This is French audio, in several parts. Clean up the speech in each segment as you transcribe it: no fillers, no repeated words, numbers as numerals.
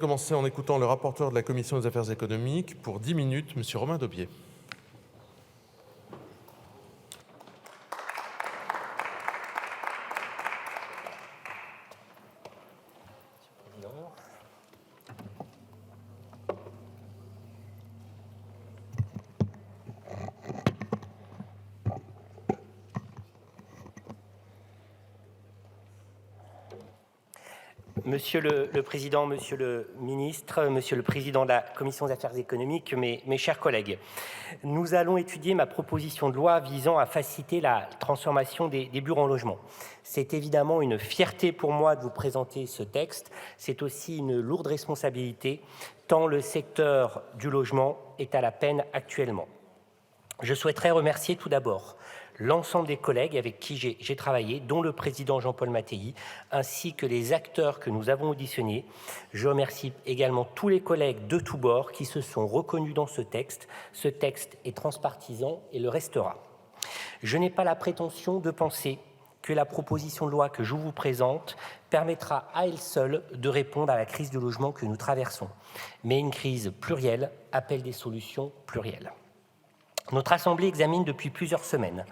Commencer en écoutant le rapporteur de la Commission des affaires économiques pour 10 minutes, M. Romain Daubié. Monsieur le Président, Monsieur le Ministre, Monsieur le Président de la Commission des affaires économiques, mes chers collègues, nous allons étudier ma proposition de loi visant à faciliter la transformation des bureaux en logement. C'est évidemment une fierté pour moi de vous présenter ce texte. C'est aussi une lourde responsabilité, tant le secteur du logement est à la peine actuellement. Je souhaiterais remercier tout d'abord l'ensemble des collègues avec qui j'ai travaillé, dont le président Jean-Paul Mattei, ainsi que les acteurs que nous avons auditionnés. Je remercie également tous les collègues de tous bords qui se sont reconnus dans ce texte. Ce texte est transpartisan et le restera. Je n'ai pas la prétention de penser que la proposition de loi que je vous présente permettra à elle seule de répondre à la crise du logement que nous traversons. Mais une crise plurielle appelle des solutions plurielles. Notre Assemblée examine depuis plusieurs semaines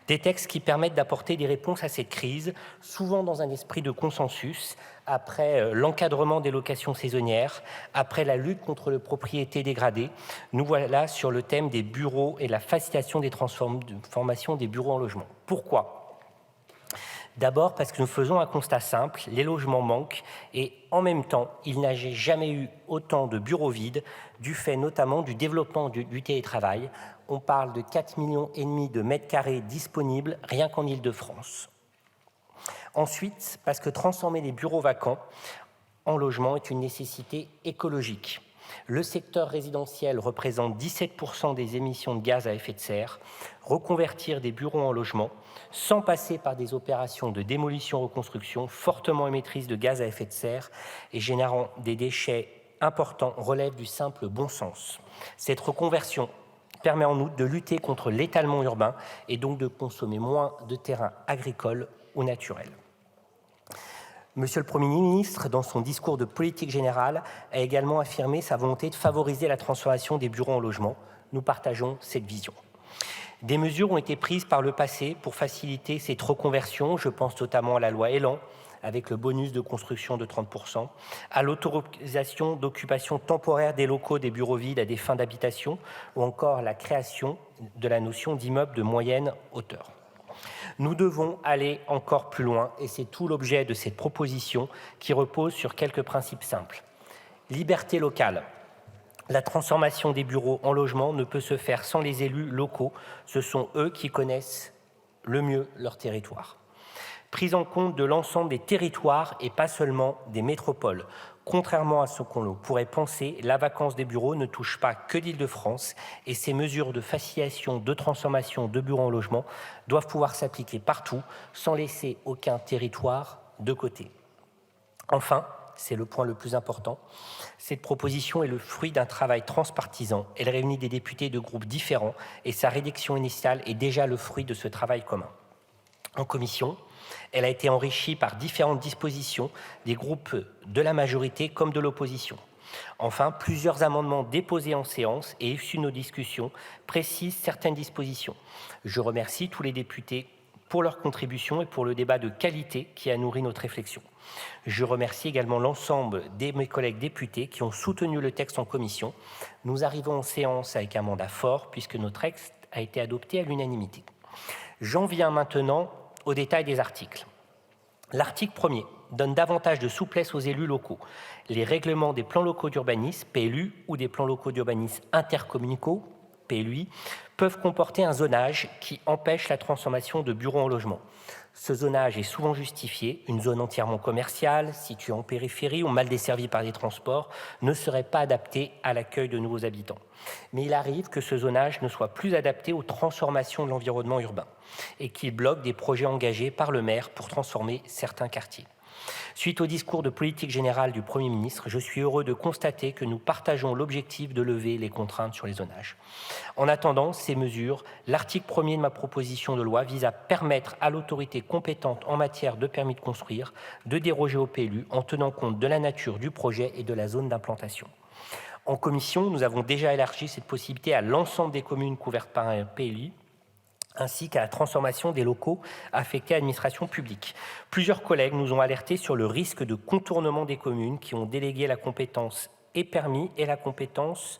des textes qui permettent d'apporter des réponses à cette crise, souvent dans un esprit de consensus, après l'encadrement des locations saisonnières, après la lutte contre la propriété dégradée. Nous voilà sur le thème des bureaux et la facilitation des transformations des bureaux en logement. Pourquoi ? D'abord parce que nous faisons un constat simple, les logements manquent et en même temps, il n'a jamais eu autant de bureaux vides du fait notamment du développement du télétravail. On parle de 4,5 millions de mètres carrés disponibles rien qu'en Île-de-France. Ensuite, parce que transformer les bureaux vacants en logements est une nécessité écologique. Le secteur résidentiel représente 17% des émissions de gaz à effet de serre. Reconvertir des bureaux en logements, sans passer par des opérations de démolition-reconstruction fortement émettrices de gaz à effet de serre et générant des déchets importants, relève du simple bon sens. Cette reconversion permet en outre de lutter contre l'étalement urbain et donc de consommer moins de terrains agricoles ou naturels. Monsieur le Premier ministre, dans son discours de politique générale, a également affirmé sa volonté de favoriser la transformation des bureaux en logements. Nous partageons cette vision. Des mesures ont été prises par le passé pour faciliter cette reconversion. Je pense notamment à la loi Elan, avec le bonus de construction de 30%, à l'autorisation d'occupation temporaire des locaux des bureaux vides à des fins d'habitation, ou encore la création de la notion d'immeuble de moyenne hauteur. Nous devons aller encore plus loin et c'est tout l'objet de cette proposition qui repose sur quelques principes simples. Liberté locale. La transformation des bureaux en logements ne peut se faire sans les élus locaux. Ce sont eux qui connaissent le mieux leur territoire. Prise en compte de l'ensemble des territoires et pas seulement des métropoles. Contrairement à ce qu'on pourrait penser, la vacance des bureaux ne touche pas que l'Île-de-France et ces mesures de facilitation de transformation de bureaux en logement doivent pouvoir s'appliquer partout sans laisser aucun territoire de côté. Enfin, c'est le point le plus important, cette proposition est le fruit d'un travail transpartisan. Elle réunit des députés de groupes différents et sa rédaction initiale est déjà le fruit de ce travail commun. En commission, elle a été enrichie par différentes dispositions des groupes de la majorité comme de l'opposition. Enfin, plusieurs amendements déposés en séance et issus de nos discussions précisent certaines dispositions. Je remercie tous les députés pour leur contribution et pour le débat de qualité qui a nourri notre réflexion. Je remercie également l'ensemble de mes collègues députés qui ont soutenu le texte en commission. Nous arrivons en séance avec un mandat fort puisque notre texte a été adopté à l'unanimité. J'en viens maintenant au détail des articles. L'article 1er donne davantage de souplesse aux élus locaux. Les règlements des plans locaux d'urbanisme, PLU, ou des plans locaux d'urbanisme intercommunaux, PLUI, peuvent comporter un zonage qui empêche la transformation de bureaux en logements. Ce zonage est souvent justifié. Une zone entièrement commerciale, située en périphérie ou mal desservie par les transports, ne serait pas adaptée à l'accueil de nouveaux habitants. Mais il arrive que ce zonage ne soit plus adapté aux transformations de l'environnement urbain et qu'il bloque des projets engagés par le maire pour transformer certains quartiers. Suite au discours de politique générale du Premier ministre, je suis heureux de constater que nous partageons l'objectif de lever les contraintes sur les zonages. En attendant ces mesures, l'article 1er de ma proposition de loi vise à permettre à l'autorité compétente en matière de permis de construire de déroger au PLU en tenant compte de la nature du projet et de la zone d'implantation. En commission, nous avons déjà élargi cette possibilité à l'ensemble des communes couvertes par un PLU, ainsi qu'à la transformation des locaux affectés à l'administration publique. Plusieurs collègues nous ont alertés sur le risque de contournement des communes qui ont délégué la compétence et permis et la compétence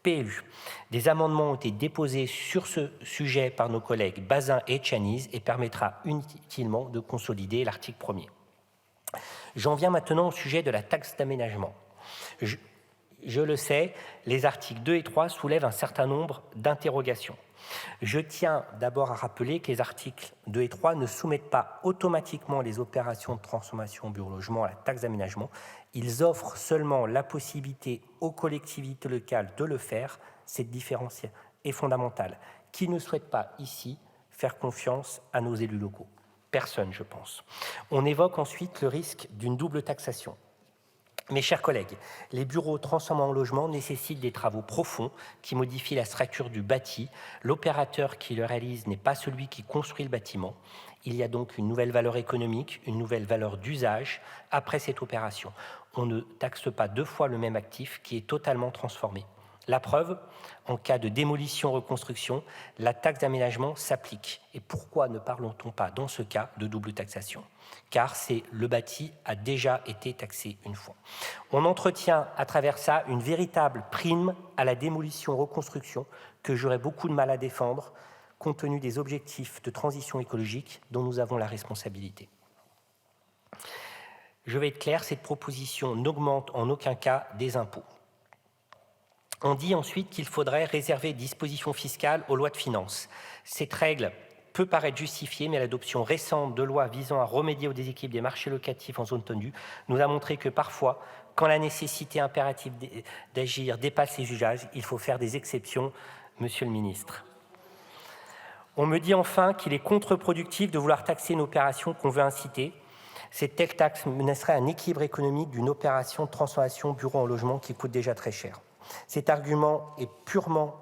PLU. Des amendements ont été déposés sur ce sujet par nos collègues Bazin et Tchaniz et permettra utilement de consolider l'article 1er. J'en viens maintenant au sujet de la taxe d'aménagement. Je le sais, les articles 2 et 3 soulèvent un certain nombre d'interrogations. Je tiens d'abord à rappeler que les articles 2 et 3 ne soumettent pas automatiquement les opérations de transformation bureau logement à la taxe d'aménagement. Ils offrent seulement la possibilité aux collectivités locales de le faire. Cette différence est fondamentale. Qui ne souhaite pas ici faire confiance à nos élus locaux? Personne, je pense. On évoque ensuite le risque d'une double taxation. Mes chers collègues, les bureaux transformés en logement nécessitent des travaux profonds qui modifient la structure du bâti. L'opérateur qui le réalise n'est pas celui qui construit le bâtiment. Il y a donc une nouvelle valeur économique, une nouvelle valeur d'usage après cette opération. On ne taxe pas deux fois le même actif qui est totalement transformé. La preuve, en cas de démolition-reconstruction, la taxe d'aménagement s'applique. Et pourquoi ne parlons-on pas dans ce cas de double taxation? Car le bâti a déjà été taxé une fois. On entretient à travers ça une véritable prime à la démolition-reconstruction que j'aurais beaucoup de mal à défendre compte tenu des objectifs de transition écologique dont nous avons la responsabilité. Je vais être clair, cette proposition n'augmente en aucun cas des impôts. On dit ensuite qu'il faudrait réserver dispositions fiscales aux lois de finances. Cette règle peut paraître justifiée, mais l'adoption récente de lois visant à remédier au déséquilibre des marchés locatifs en zone tendue nous a montré que parfois, quand la nécessité impérative d'agir dépasse les usages, il faut faire des exceptions, Monsieur le ministre. On me dit enfin qu'il est contre-productif de vouloir taxer une opération qu'on veut inciter. Cette telle taxe menacerait un équilibre économique d'une opération de transformation bureau en logement qui coûte déjà très cher. Cet argument est purement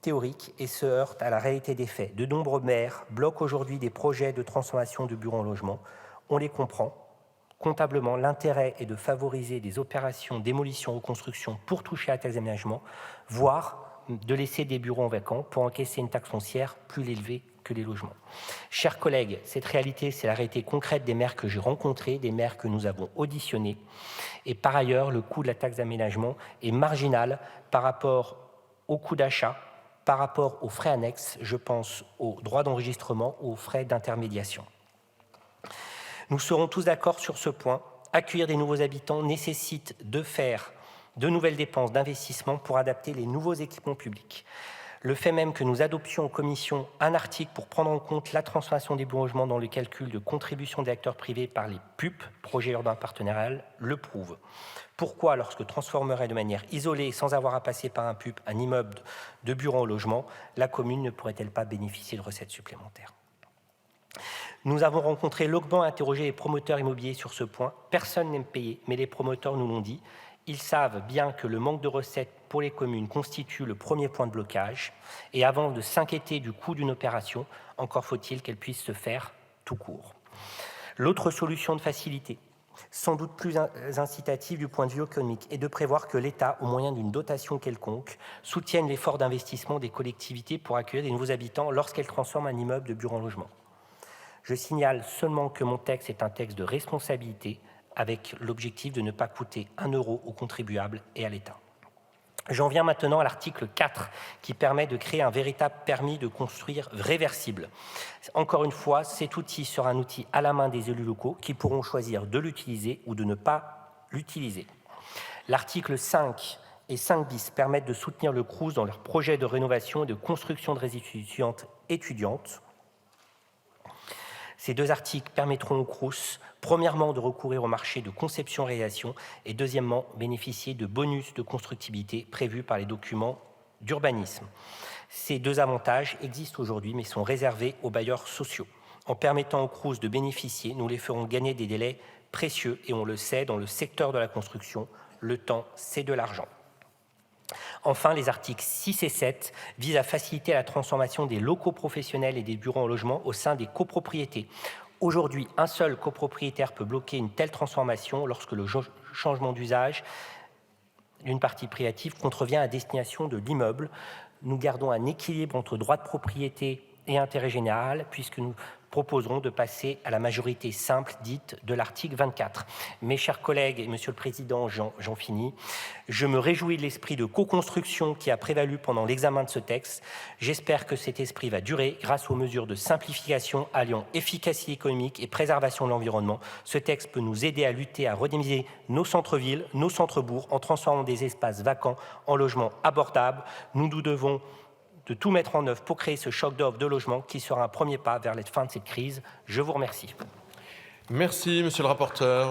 théorique et se heurte à la réalité des faits. De nombreux maires bloquent aujourd'hui des projets de transformation de bureaux en logement. On les comprend. Comptablement, l'intérêt est de favoriser des opérations démolition-reconstruction pour toucher à taxe d'aménagement, voire de laisser des bureaux en vacant pour encaisser une taxe foncière plus élevée que les logements. Chers collègues, cette réalité, c'est la réalité concrète des maires que j'ai rencontrés, des maires que nous avons auditionnés. Et par ailleurs, le coût de la taxe d'aménagement est marginal par rapport au coût d'achat, par rapport aux frais annexes, je pense aux droits d'enregistrement, aux frais d'intermédiation. Nous serons tous d'accord sur ce point. Accueillir des nouveaux habitants nécessite de faire de nouvelles dépenses d'investissement pour adapter les nouveaux équipements publics. Le fait même que nous adoptions en commission un article pour prendre en compte la transformation des bureaux logements dans le calcul de contribution des acteurs privés par les PUP, projets urbains partenarial, le prouve. Pourquoi, lorsque transformerait de manière isolée, sans avoir à passer par un PUP, un immeuble de bureaux en logement, la commune ne pourrait-elle pas bénéficier de recettes supplémentaires? Nous avons rencontré longuement et interrogé les promoteurs immobiliers sur ce point. Personne n'aime payer, mais les promoteurs nous l'ont dit. Ils savent bien que le manque de recettes pour les communes constitue le premier point de blocage. Et avant de s'inquiéter du coût d'une opération, encore faut-il qu'elle puisse se faire tout court. L'autre solution de facilité, sans doute plus incitative du point de vue économique, est de prévoir que l'État, au moyen d'une dotation quelconque, soutienne l'effort d'investissement des collectivités pour accueillir des nouveaux habitants lorsqu'elles transforment un immeuble de bureau en logement. Je signale seulement que mon texte est un texte de responsabilité, avec l'objectif de ne pas coûter 1 euro aux contribuables et à l'État. J'en viens maintenant à l'article 4, qui permet de créer un véritable permis de construire réversible. Encore une fois, cet outil sera un outil à la main des élus locaux qui pourront choisir de l'utiliser ou de ne pas l'utiliser. L'article 5 et 5 bis permettent de soutenir le Crous dans leurs projets de rénovation et de construction de résidences étudiantes. Ces deux articles permettront au Crous, premièrement, de recourir au marché de conception-réalisation et deuxièmement, bénéficier de bonus de constructibilité prévus par les documents d'urbanisme. Ces deux avantages existent aujourd'hui mais sont réservés aux bailleurs sociaux. En permettant au Crous de bénéficier, nous les ferons gagner des délais précieux et on le sait, dans le secteur de la construction, le temps, c'est de l'argent. Enfin, les articles 6 et 7 visent à faciliter la transformation des locaux professionnels et des bureaux en logement au sein des copropriétés. Aujourd'hui, un seul copropriétaire peut bloquer une telle transformation lorsque le changement d'usage d'une partie privative contrevient à destination de l'immeuble. Nous gardons un équilibre entre droit de propriété et intérêt général, puisque nous proposerons de passer à la majorité simple dite de l'article 24. Mes chers collègues, et Monsieur le Président, j'en finis, je me réjouis de l'esprit de co-construction qui a prévalu pendant l'examen de ce texte. J'espère que cet esprit va durer grâce aux mesures de simplification alliant efficacité économique et préservation de l'environnement. Ce texte peut nous aider à lutter, à redynamiser nos centres-villes, nos centres-bourgs, en transformant des espaces vacants en logements abordables. Nous devons de tout mettre en œuvre pour créer ce choc d'offre de logement qui sera un premier pas vers la fin de cette crise. Je vous remercie. Merci, monsieur le rapporteur.